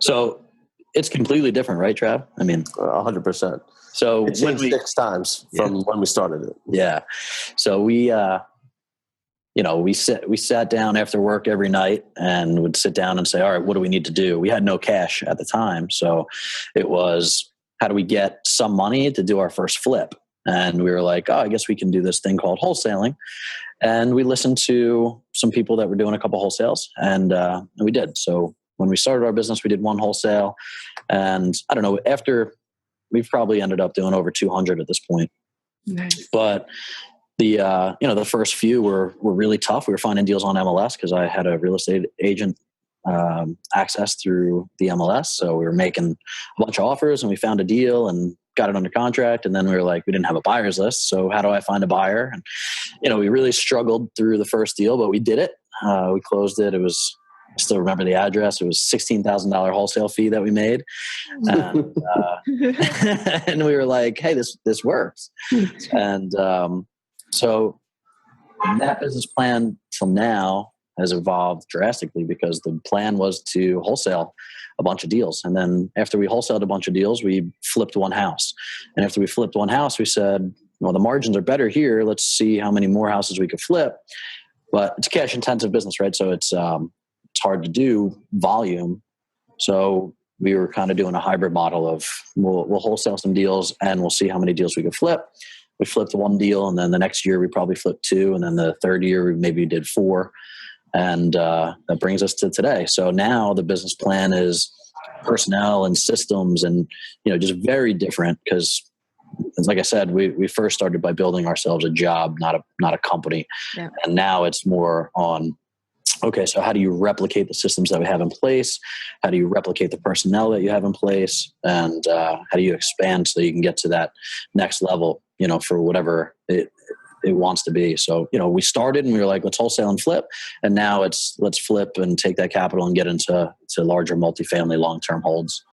So it's completely different, right, Trav? I mean, 100%. So it changed 6 times from when we started it. Yeah. So we sat down after work every night and would sit down and say, all right, what do we need to do? We had no cash at the time. So it was, how do we get some money to do our first flip? And we were like, I guess we can do this thing called wholesaling. And we listened to some people that were doing a couple wholesales, and we did. So when we started our business, we did one wholesale, and I don't know, after we've probably ended up doing over 200 at this point. Nice. But the first few were really tough. We were finding deals on MLS because I had a real estate agent access through the MLS. So we were making a bunch of offers, and we found a deal and got it under contract. And then we were like, we didn't have a buyer's list. So how do I find a buyer? And, we really struggled through the first deal, but we did it. We closed it. I still remember the address. It was $16,000 wholesale fee that we made. And, and we were like, hey, this works. And so that business plan till now has evolved drastically, because the plan was to wholesale a bunch of deals. And then after we wholesaled a bunch of deals, we flipped one house. And after we flipped one house, we said, well, the margins are better here. Let's see how many more houses we could flip. But it's a cash intensive business, right? So it's hard to do volume. So we were kind of doing a hybrid model of we'll wholesale some deals and we'll see how many deals we could flip. We flipped one deal, and then the next year we probably flipped 2. And then the third year we maybe did 4. And that brings us to today. So now the business plan is personnel and systems, and just very different, because, like I said, we first started by building ourselves a job, not a company. Yeah. And now it's more on, okay, so how do you replicate the systems that we have in place? How do you replicate the personnel that you have in place? And how do you expand so you can get to that next level, for whatever it wants to be. So, we started and we were like, let's wholesale and flip. And now it's let's flip and take that capital and get into larger multifamily long-term holds.